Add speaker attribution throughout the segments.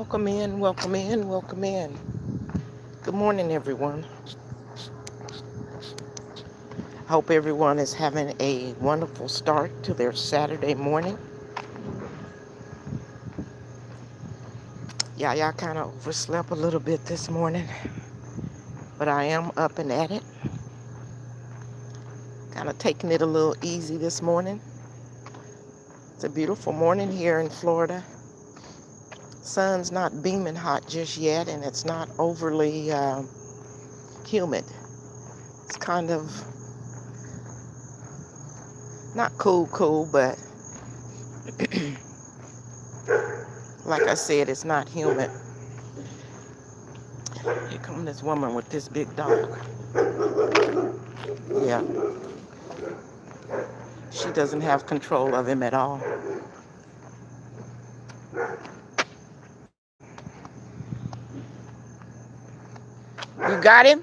Speaker 1: Welcome in, welcome in, welcome in. Good morning, everyone. Hope everyone is having a wonderful start to their Saturday morning. Yeah, kind of overslept a little bit this morning, but I am up and at it. Kind of taking it a little easy this morning. It's a beautiful morning here in Florida. Sun's not beaming hot just yet, and it's not overly humid. It's kind of not cool, but like I said, it's not humid. Here comes this woman with this big dog. Yeah, she doesn't have control of him at all. You got him?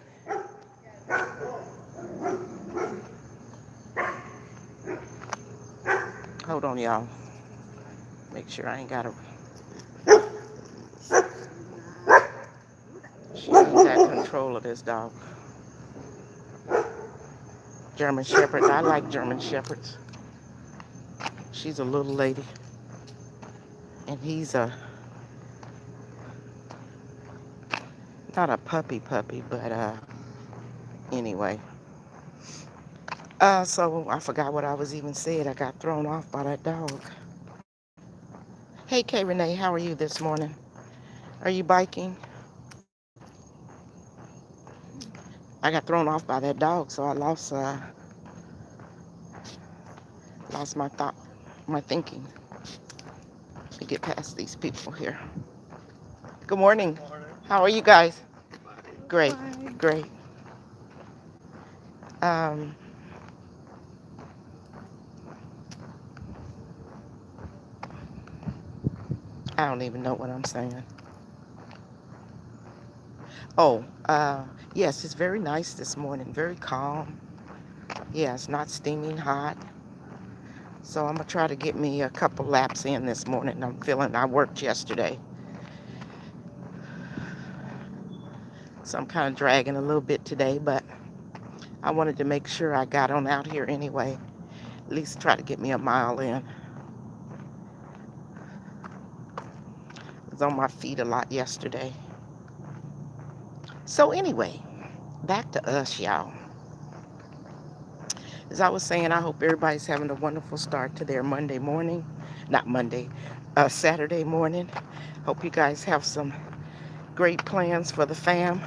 Speaker 1: Hold on, y'all. Make sure I ain't got a... She ain't got control of this dog. German Shepherd. I like German Shepherds. She's a little lady. And he's not a puppy, but anyway. So I forgot what I was even saying. I got thrown off by that dog. Hey, Kay Renee, how are you this morning? Are you biking? I got thrown off by that dog, so I lost my thinking. Let me get past these people here. Good morning. How are you guys? Great, great. I don't even know what I'm saying. Oh, yes, it's very nice this morning. Very calm. Yeah, it's not steaming hot. So I'm going to try to get me a couple laps in this morning. I worked yesterday. So I'm kind of dragging a little bit today, but I wanted to make sure I got on out here anyway. At least try to get me a mile in. I was on my feet a lot yesterday. So anyway, back to us, y'all. As I was saying, I hope everybody's having a wonderful start to their Monday morning. Not Monday, Saturday morning. Hope you guys have some great plans for the fam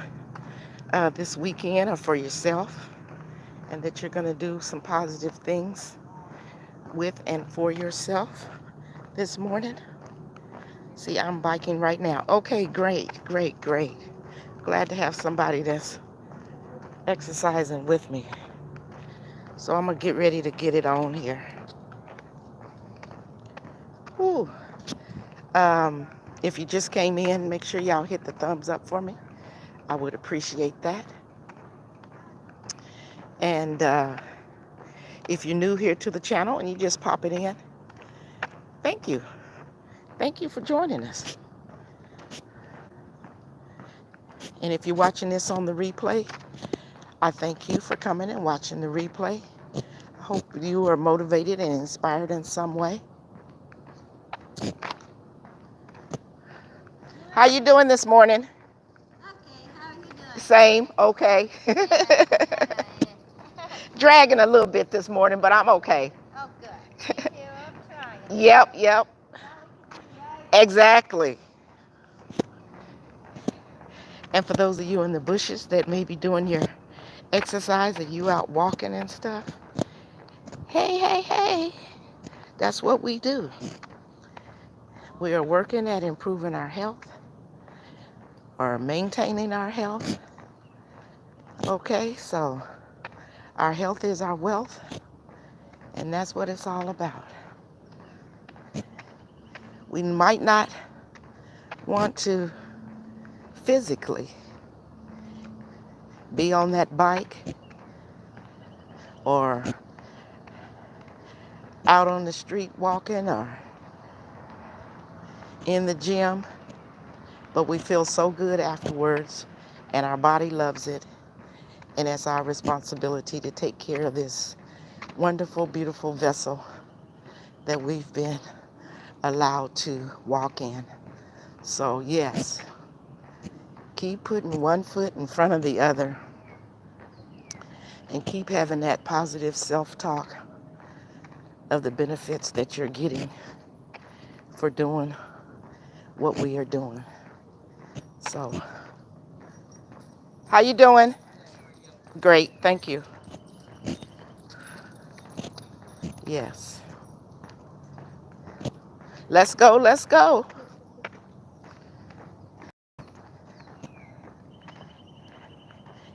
Speaker 1: this weekend or for yourself. And that you're going to do some positive things with and for yourself this morning. See, I'm biking right now. Okay, great. Glad to have somebody that's exercising with me. So I'm going to get ready to get it on here. Whew. If you just came in, make sure y'all hit the thumbs up for me. I would appreciate that. And if you're new here to the channel and you just pop it in, thank you. Thank you for joining us. And if you're watching this on the replay, I thank you for coming and watching the replay. I hope you are motivated and inspired in some way. How you doing this morning?
Speaker 2: Okay, how are you doing?
Speaker 1: Same, okay.
Speaker 2: Yeah.
Speaker 1: Dragging a little bit this morning, but I'm okay.
Speaker 2: Oh, good. Me too. I'm trying.
Speaker 1: Yep.
Speaker 2: Right?
Speaker 1: Exactly. And for those of you in the bushes that may be doing your exercise and you out walking and stuff, hey. That's what we do. We are working at improving our health or maintaining our health. Okay, so our health is our wealth, and that's what it's all about. We might not want to physically be on that bike or out on the street walking or in the gym, but we feel so good afterwards, and our body loves it. And it's our responsibility to take care of this wonderful, beautiful vessel that we've been allowed to walk in. So, yes, keep putting one foot in front of the other and keep having that positive self talk of the benefits that you're getting for doing what we are doing. So, how you doing? Great, thank you. Yes. Let's go, let's go.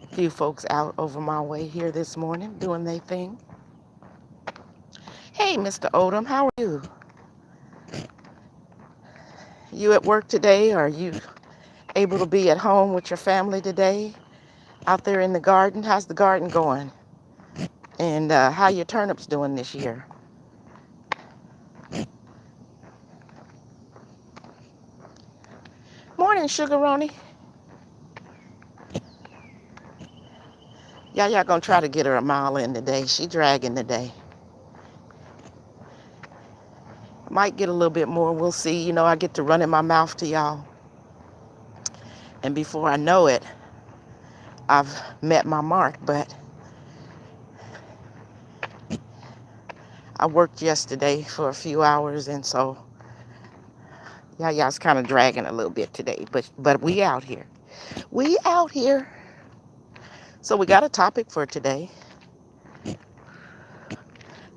Speaker 1: A few folks out over my way here this morning doing their thing. Hey, Mr. Odom, how are you? You at work today? Or are you able to be at home with your family today? Out there in the garden? How's the garden going? And how your turnips doing this year? Morning, Sugaroni. Y'all gonna try to get her a mile in today. She dragging today. Might get a little bit more. We'll see. You know, I get to run in my mouth to y'all. And before I know it, I've met my mark. But I worked yesterday for a few hours, and so y'all's kind of dragging a little bit today. But we out here. We out here. So we got a topic for today.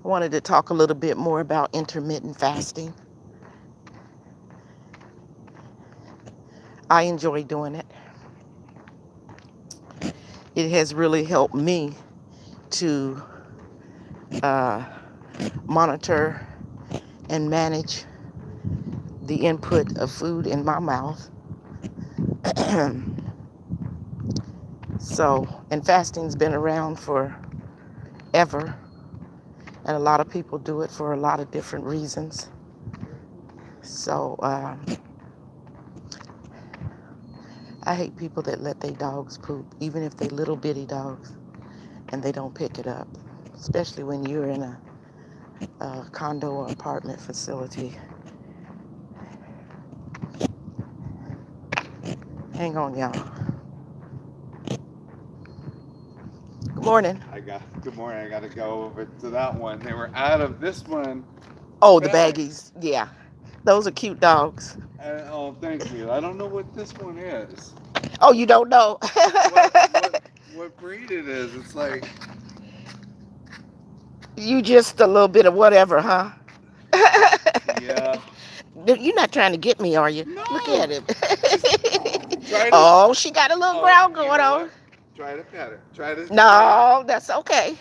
Speaker 1: I wanted to talk a little bit more about intermittent fasting. I enjoy doing it. It has really helped me to monitor and manage the input of food in my mouth. So, and fasting's been around forever, and a lot of people do it for a lot of different reasons. So, I hate people that let their dogs poop, even if they little bitty dogs, and they don't pick it up, especially when you're in a condo or apartment facility. Hang on, y'all. Good morning.
Speaker 3: Good morning. I got to go over to that one. They were out of this one.
Speaker 1: Oh, the baggies. Yeah. Those are cute dogs.
Speaker 3: Oh, thank you. I don't know what this one is.
Speaker 1: Oh, you don't know?
Speaker 3: What breed it is? It's like
Speaker 1: You just a little bit of whatever, huh?
Speaker 3: yeah.
Speaker 1: You're not trying to get me, are you?
Speaker 3: No.
Speaker 1: Look at him.
Speaker 3: Try to.
Speaker 1: Oh, she got a little growl
Speaker 3: You
Speaker 1: going
Speaker 3: know
Speaker 1: on.
Speaker 3: what? Try to pet her. Try to.
Speaker 1: No, that's okay.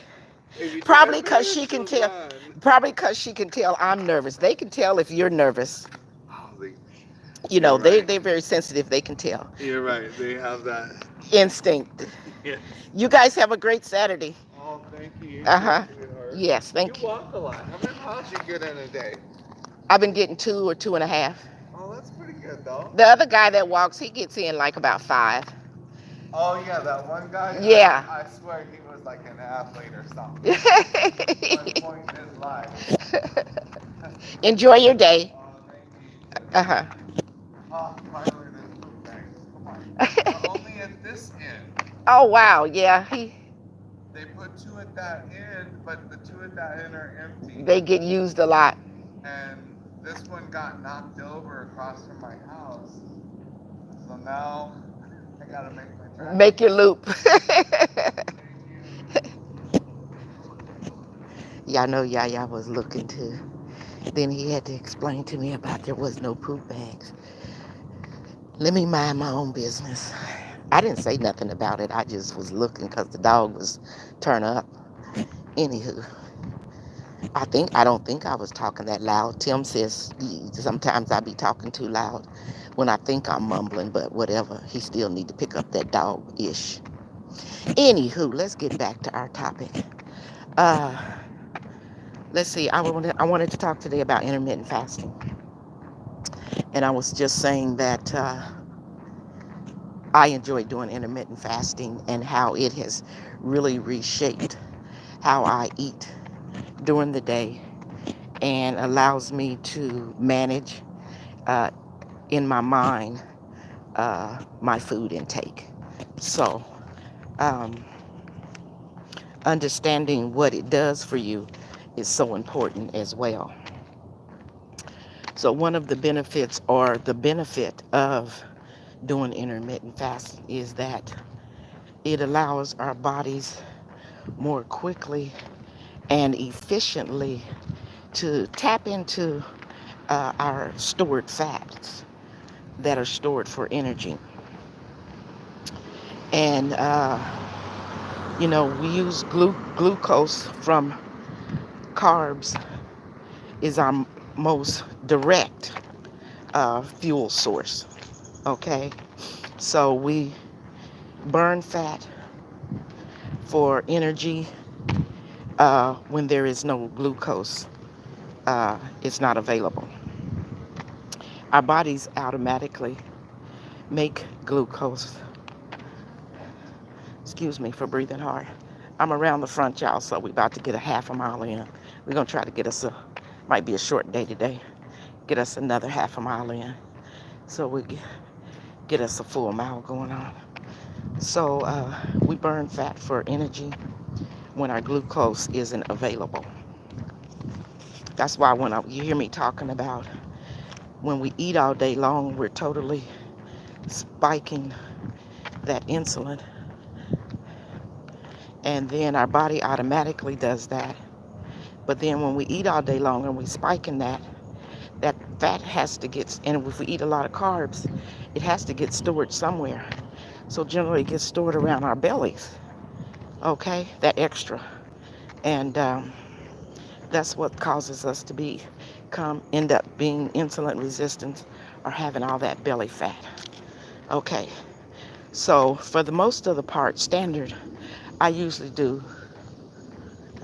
Speaker 3: If you try to
Speaker 1: Probably
Speaker 3: pet
Speaker 1: because
Speaker 3: her,
Speaker 1: she can
Speaker 3: she'll
Speaker 1: tell.
Speaker 3: run.
Speaker 1: Probably because she can tell I'm nervous. They can tell if you're nervous.
Speaker 3: Oh,
Speaker 1: You
Speaker 3: you're
Speaker 1: know,
Speaker 3: right.
Speaker 1: they're very sensitive. They can tell.
Speaker 3: You're right. They have that
Speaker 1: Instinct.
Speaker 3: yes.
Speaker 1: You guys have a great Saturday.
Speaker 3: Oh, thank you. You too,
Speaker 1: Uh-huh.
Speaker 3: sweetheart.
Speaker 1: Yes,
Speaker 3: You
Speaker 1: thank you.
Speaker 3: walk a lot. How many miles you get in a day?
Speaker 1: I've been getting 2 or 2.5.
Speaker 3: Oh, that's pretty good though.
Speaker 1: The other guy that walks, he gets in like about 5.
Speaker 3: Oh yeah, that one guy.
Speaker 1: Yeah.
Speaker 3: I swear he was like an athlete or something. One point in his life.
Speaker 1: Enjoy your day.
Speaker 3: Oh, thank you.
Speaker 1: Uh-huh.
Speaker 3: Oh, finally this food bank. Come on. We're only at this end.
Speaker 1: Oh, wow. Yeah,
Speaker 3: They put 2 at that end, but the 2 at that end are empty.
Speaker 1: they get used a lot.
Speaker 3: And this one got knocked over across from my house. So now I gotta make my drive.
Speaker 1: Make your loop. Y'all know Yaya was looking too. Then he had to explain to me about there was no poop bags. Let me mind my own business. I didn't say nothing about it. I just was looking because the dog was turned up. Anywho, I don't think I was talking that loud. Tim says sometimes I be talking too loud when I think I'm mumbling, but whatever. He still need to pick up that dog-ish. Anywho, let's get back to our topic. Uh, let's see. I wanted to talk today about intermittent fasting, and I was just saying that I enjoy doing intermittent fasting and how it has really reshaped how I eat during the day and allows me to manage uh, in my mind my food intake. So, um, understanding what it does for you is so important as well. So, one of the benefits or the benefit of doing intermittent fasting is that it allows our bodies more quickly and efficiently to tap into our stored fats that are stored for energy. And, we use glucose from carbs is our most direct fuel source. Okay. So we burn fat for energy when there is no glucose. It's not available. Our bodies automatically make glucose. Excuse me for breathing hard. I'm around the front, y'all, so we're about to get a half a mile in. We're going to try to get us might be a short day today, get us another half a mile in. So we get us a full mile going on. So we burn fat for energy when our glucose isn't available. That's why when you hear me talking about when we eat all day long, we're totally spiking that insulin. And then our body automatically does that. But then when we eat all day long and we spiking that fat has to get, and if we eat a lot of carbs, it has to get stored somewhere. So generally it gets stored around our bellies, okay, that extra. And that's what causes us to end up being insulin resistant or having all that belly fat. Okay, so for the most of the part, standard, I usually do.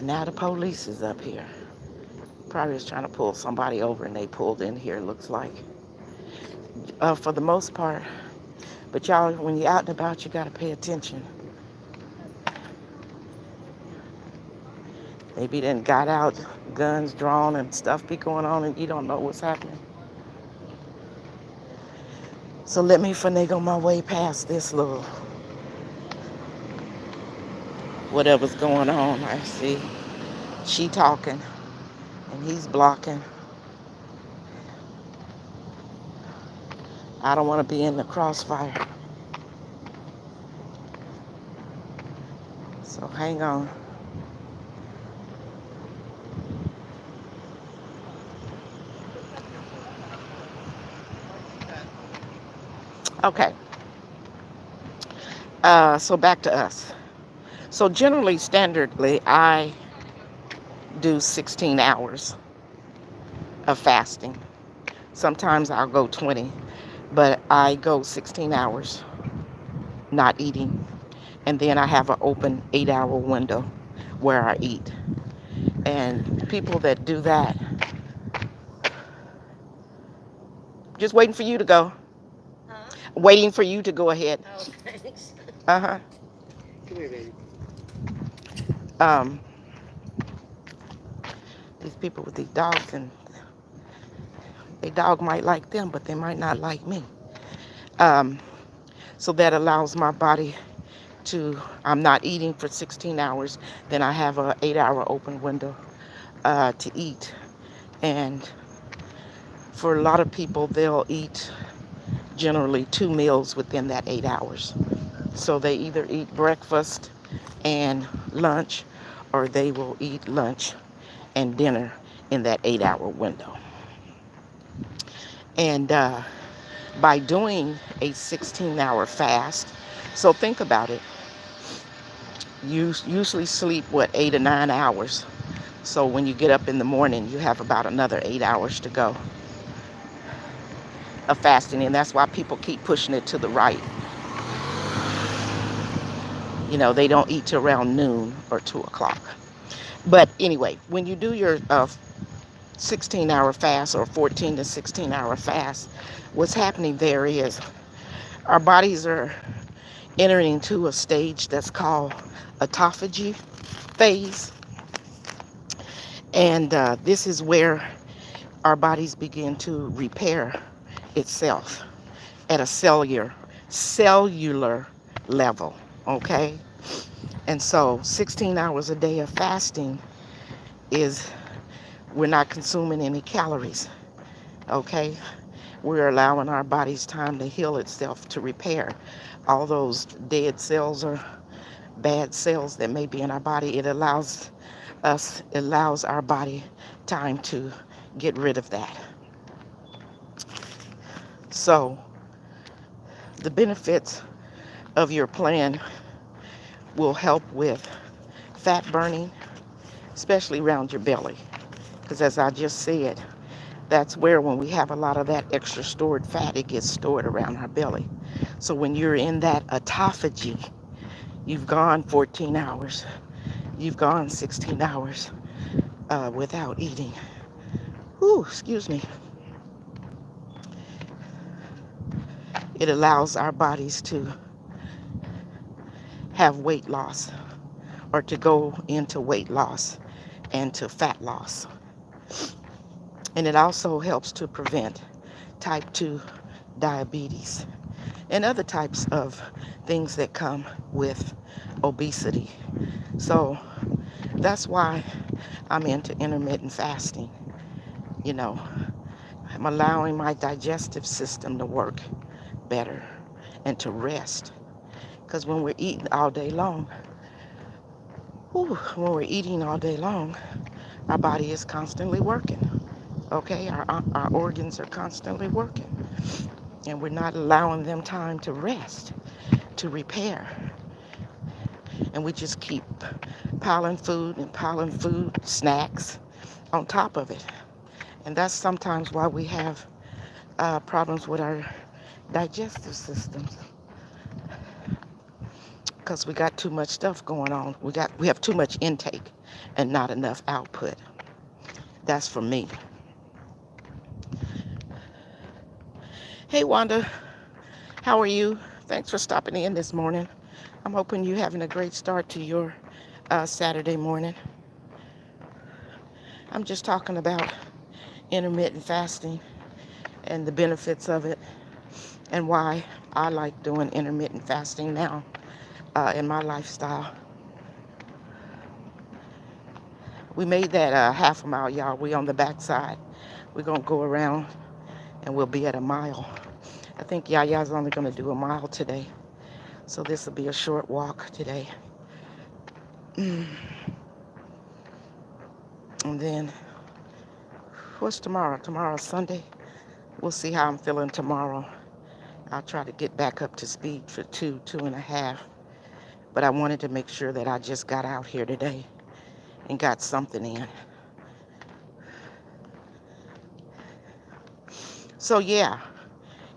Speaker 1: Now the police is up here. Probably was trying to pull somebody over and they pulled in here, looks like. For the most part. But y'all, when you're out and about, you got to pay attention. Maybe then got out, guns drawn and stuff be going on and you don't know what's happening. So let me finagle my way past this little whatever's going on. I see she talking and he's blocking. I don't want to be in the crossfire. So hang on. Okay. So back to us. So generally, standardly, I do 16 hours of fasting. Sometimes I'll go 20, but I go 16 hours not eating. And then I have an open 8-hour window where I eat. And people that do that, just waiting for you to go.
Speaker 2: Huh?
Speaker 1: Waiting for you to go ahead.
Speaker 2: Oh, thanks.
Speaker 1: Uh-huh.
Speaker 2: Come here, baby.
Speaker 1: Um, these people with these dogs, and their dog might like them, but they might not like me. Um, so that allows my body I'm not eating for 16 hours. Then I have a 8-hour open window to eat. And for a lot of people, they'll eat generally 2 meals within that 8 hours. So they either eat breakfast and lunch, or they will eat lunch and dinner in that 8-hour window. And by doing a 16-hour fast, so think about it. You usually sleep, 8 or 9 hours. So when you get up in the morning, you have about another 8 hours to go of fasting. And that's why people keep pushing it to the right. They don't eat till around noon or 2 o'clock. But anyway, when you do your 16-hour fast or 14 to 16-hour fast, what's happening there is our bodies are entering into a stage that's called autophagy phase. And this is where our bodies begin to repair itself at a cellular level. Okay? And so 16 hours a day of fasting is we're not consuming any calories. Okay? We're allowing our body's time to heal itself, to repair all those dead cells or bad cells that may be in our body. It allows our body time to get rid of that. So the benefits of your plan will help with fat burning, especially around your belly. Because as I just said, that's where when we have a lot of that extra stored fat, it gets stored around our belly. So when you're in that autophagy, you've gone 14 hours, you've gone 16 hours without eating. Ooh, excuse me. It allows our bodies to have weight loss or to go into weight loss and to fat loss. And it also helps to prevent type 2 diabetes and other types of things that come with obesity. So that's why I'm into intermittent fasting. You know, I'm allowing my digestive system to work better and to rest. Because when we're eating all day long, our body is constantly working. Okay, our organs are constantly working. And we're not allowing them time to rest, to repair. And we just keep piling food, snacks on top of it. And that's sometimes why we have problems with our digestive systems, because we got too much stuff going on. We have too much intake and not enough output. That's for me. Hey Wanda, how are you? Thanks for stopping in this morning. I'm hoping you're having a great start to your Saturday morning. I'm just talking about intermittent fasting and the benefits of it and why I like doing intermittent fasting now in my lifestyle. We made that half a mile, y'all. We on the backside. We're going to go around and we'll be at a mile. I think Yaya's only going to do a mile today. So this will be a short walk today. And then, what's tomorrow? Tomorrow's Sunday. We'll see how I'm feeling tomorrow. I'll try to get back up to speed for 2.5. But I wanted to make sure that I just got out here today and got something in. So yeah,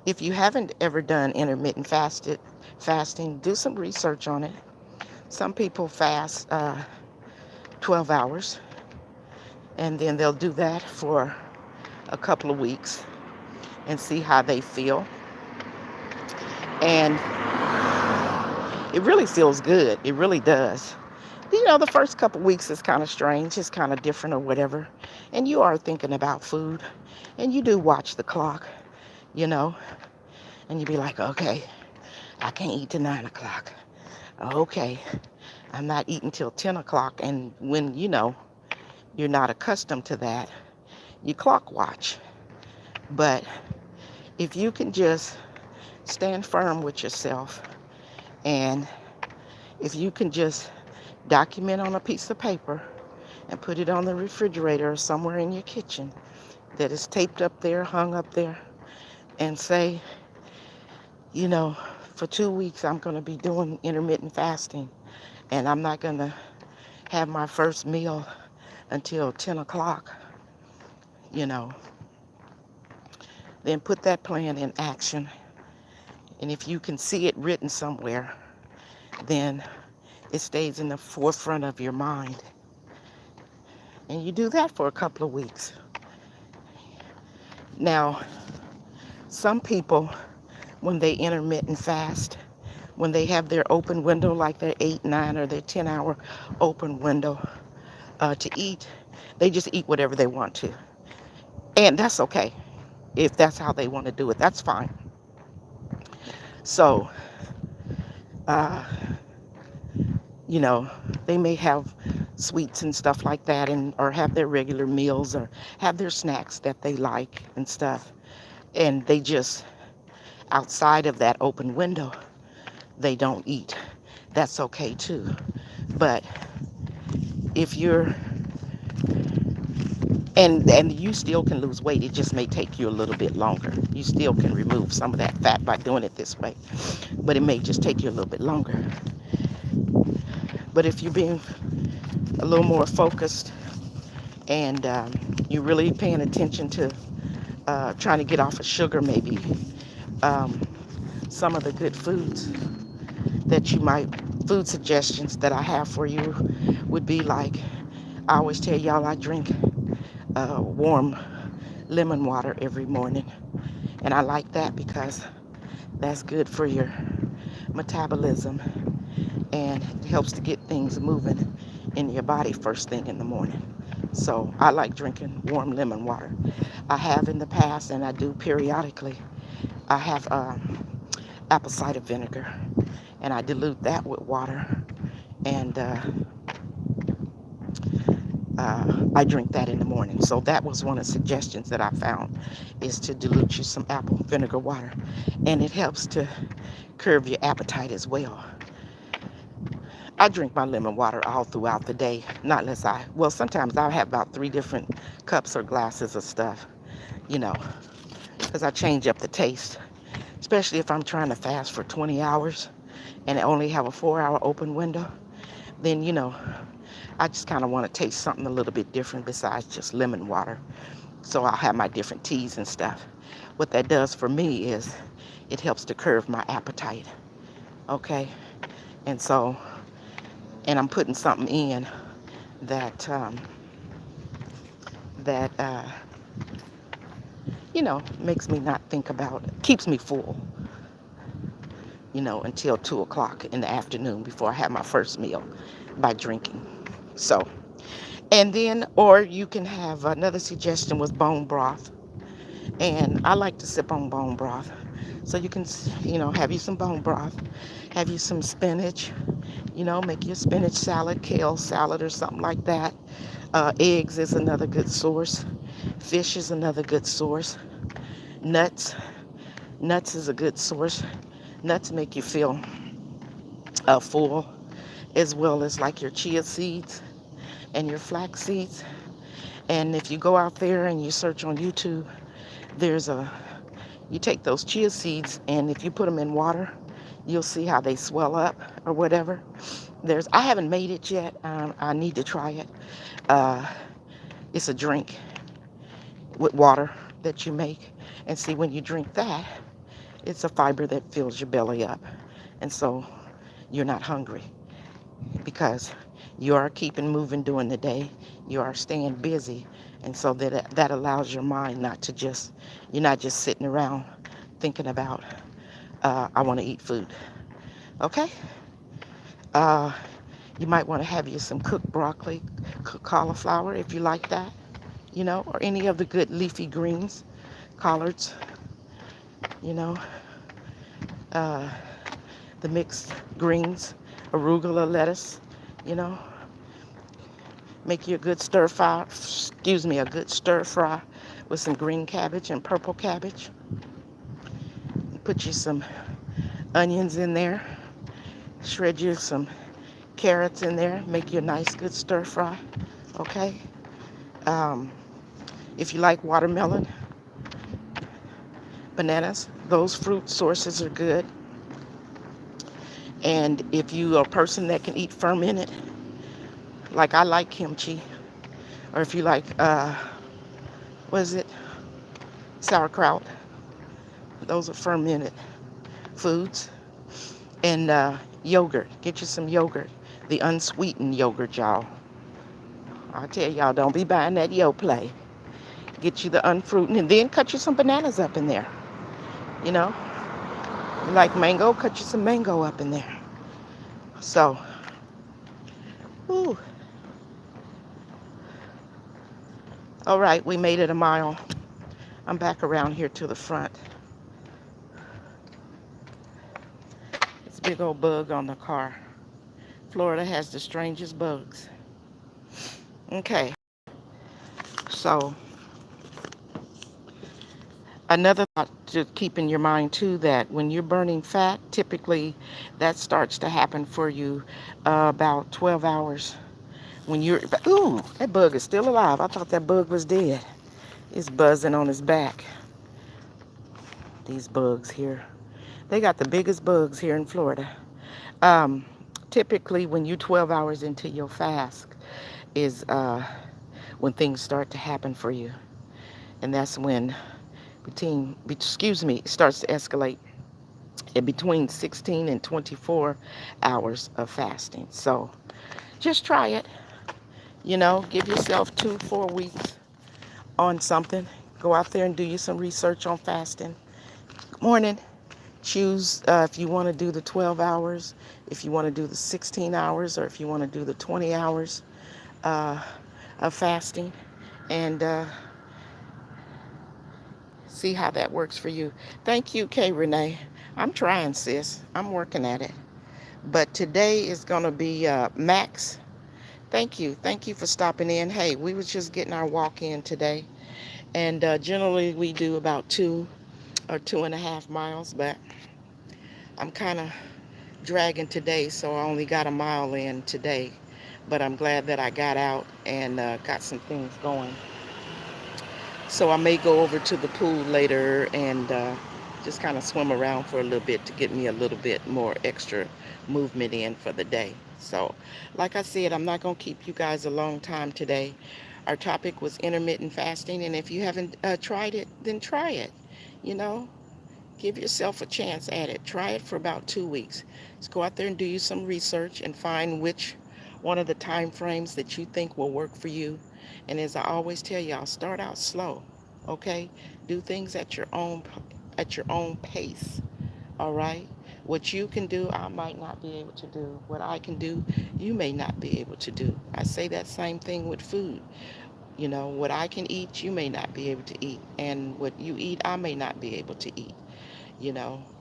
Speaker 1: if you haven't ever done intermittent fasting, do some research on it. Some people fast 12 hours, and then they'll do that for a couple of weeks and see how they feel. And it really feels good. It really does. You know, the first couple of weeks is kind of strange. It's kind of different or whatever. And you are thinking about food. And you do watch the clock, you know. And you be like, okay, I can't eat till 9 o'clock. Okay, I'm not eating till 10 o'clock. And when, you're not accustomed to that, you clock watch. But if you can just stand firm with yourself, and if you can just document on a piece of paper and put it on the refrigerator or somewhere in your kitchen that is taped up there, hung up there, and say, for 2 weeks I'm going to be doing intermittent fasting, and I'm not going to have my first meal until 10 o'clock, then put that plan in action. And if you can see it written somewhere, then it stays in the forefront of your mind. And you do that for a couple of weeks. Now, some people, when they intermittent fast, when they have their open window, like their 8, 9, or their 10-hour open window to eat, they just eat whatever they want to. And that's okay. If that's how they want to do it, that's fine. So, uh, you know, they may have sweets and stuff like that, and or have their regular meals, or have their snacks that they like and stuff. And they just, outside of that open window, they don't eat. That's okay too. But if you're, and you still can lose weight, it just may take you a little bit longer. You still can remove some of that fat by doing it this way, but it may just take you a little bit longer. But if you're being a little more focused, and you're really paying attention to trying to get off of sugar, maybe um, some of the good foods that you might, food suggestions that I have for you would be like, I always tell y'all I drink warm lemon water every morning. And I like that because that's good for your metabolism, and it helps to get things moving in your body first thing in the morning. So I like drinking warm lemon water. I have in the past, and I do periodically. I have apple cider vinegar, and I dilute that with water, and I drink that in the morning. So that was one of the suggestions that I found, is to dilute you some apple vinegar water, and it helps to curb your appetite as well. I drink my lemon water all throughout the day, not unless well, sometimes I'll have about 3 different cups or glasses of stuff, you know, because I change up the taste, especially if I'm trying to fast for 20 hours and I only have a 4-hour open window. Then, I just kind of want to taste something a little bit different besides just lemon water. So I'll have my different teas and stuff. What that does for me is it helps to curb my appetite. Okay? And so, and I'm putting something in that, that, makes me not think about, keeps me full, until 2 o'clock in the afternoon before I have my first meal by drinking. So, and then, or you can have, another suggestion was bone broth. And I like to sip on bone broth. So you can, have you some bone broth, have you some spinach, make your spinach salad, kale salad, or something like that. Eggs is another good source. Fish is another good source. Nuts. Nuts is a good source. Nuts make you feel full, as well as like your chia seeds and your flax seeds. And if you go out there and you search on YouTube, you take those chia seeds, and if you put them in water, you'll see how they swell up or whatever. I haven't made it yet. I need to try it. It's a drink with water that you make. And see, when you drink that, it's a fiber that fills your belly up. And so you're not hungry, because you are keeping moving during the day. You are staying busy. And so that allows your mind you're not just sitting around thinking about, I want to eat food. Okay? Uh, you might want to have you some cooked broccoli, cooked cauliflower, if you like that, or any of the good leafy greens, collards, you know, uh, the mixed greens, arugula, lettuce, you know. Make you a good stir fry, with some green cabbage and purple cabbage. Put you some onions in there. Shred you some carrots in there. Make you a nice good stir fry. Okay? If you like watermelon, bananas, those fruit sources are good. And if you are a person that can eat fermented, like I like kimchi, or if you like, what is it? Sauerkraut. Those are fermented foods. And yogurt. Get you some yogurt. The unsweetened yogurt, y'all. I tell y'all, don't be buying that Yoplait. Get you the unfruited, and then cut you some bananas up in there. You know? You like mango? Cut you some mango up in there. So, ooh. All right, we made it a mile. I'm back around here to the front. It's a big old bug on the car. Florida has the strangest bugs. Okay, so another thought to keep in your mind too, that when you're burning fat, typically that starts to happen for you about 12 hours. When you're, ooh, that bug is still alive. I thought that bug was dead. It's buzzing on his back. These bugs here. They got the biggest bugs here in Florida. Um, Typically, when you're 12 hours into your fast, is when things start to happen for you, and that's when it starts to escalate in between 16 and 24 hours of fasting. So just try it. Give yourself 4 weeks on something. Go out there and do you some research on fasting. Good morning. Choose if you want to do the 12 hours, if you want to do the 16 hours, or if you want to do the 20 hours uh, of fasting, and see how that works for you. Thank you, Kay Renee. I'm trying, sis. I'm working at it. But today is going to be Max. Thank you. Thank you for stopping in. Hey, we was just getting our walk in today. And generally we do about 2 or 2.5 miles, but I'm kind of dragging today, so I only got a mile in today. But I'm glad that I got out and got some things going. So I may go over to the pool later and just kind of swim around for a little bit to get me a little bit more extra movement in for the day. So, like I said, I'm not going to keep you guys a long time today. Our topic was intermittent fasting, and if you haven't tried it, then try it. You know, Give yourself a chance at it. Try it for about 2 weeks. Just go out there and do you some research and find which one of the time frames that you think will work for you. And as I always tell y'all, start out slow. Okay? Do things at your own pace. All right? What you can do, I might not be able to do. What I can do, you may not be able to do. I say that same thing with food. What I can eat, you may not be able to eat. And what you eat, I may not be able to eat.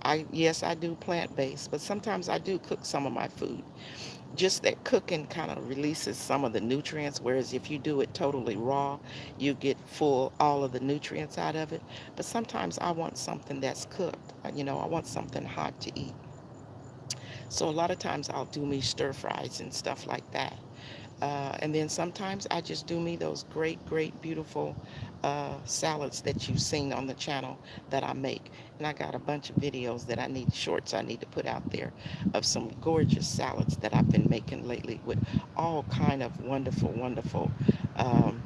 Speaker 1: I do plant-based, but sometimes I do cook some of my food. Just that cooking kind of releases some of the nutrients, whereas if you do it totally raw, you get all of the nutrients out of it. But sometimes I want something that's cooked. I want something hot to eat. So a lot of times I'll do me stir fries and stuff like that. And then sometimes I just do me those great, great, beautiful salads that you've seen on the channel that I make. And I got a bunch of videos shorts I need to put out there of some gorgeous salads that I've been making lately with all kind of wonderful, wonderful um,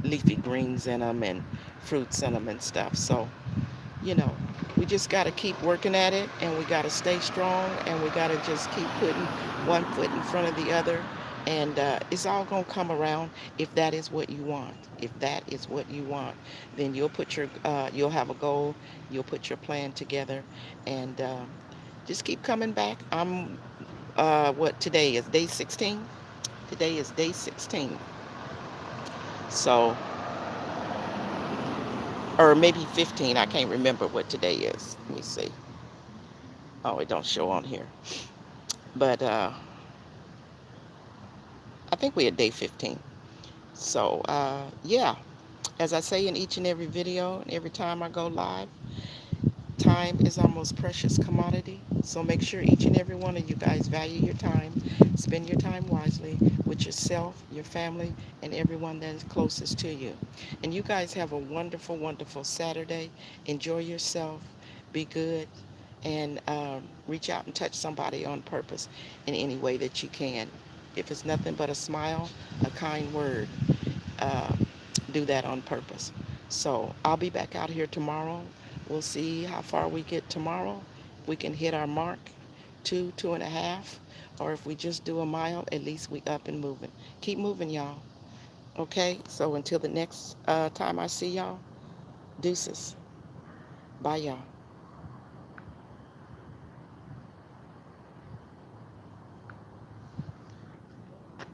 Speaker 1: leafy greens in them and fruits in them and stuff. So you know, we just got to keep working at it, and we got to stay strong, and we got to just keep putting one foot in front of the other. And it's all going to come around if that is what you want. If that is what you want, then you'll have a goal, you'll put your plan together, and just keep coming back. What today is day 16? Today is day 16. So, or maybe 15. I can't remember what today is. Let me see. Oh, it don't show on here. But I think we're at day 15. So, yeah, as I say in each and every video, and every time I go live, time is our most precious commodity. So make sure each and every one of you guys value your time. Spend your time wisely with yourself, your family, and everyone that is closest to you. And you guys have a wonderful, wonderful Saturday. Enjoy yourself. Be good. And reach out and touch somebody on purpose in any way that you can. If it's nothing but a smile, a kind word, uh, do that on purpose. So I'll be back out here tomorrow. We'll see how far we get tomorrow. We can hit our mark, 2.5, or if we just do a mile, at least we up and moving. Keep moving, y'all. Okay, so until the next time I see y'all, deuces. Bye, y'all.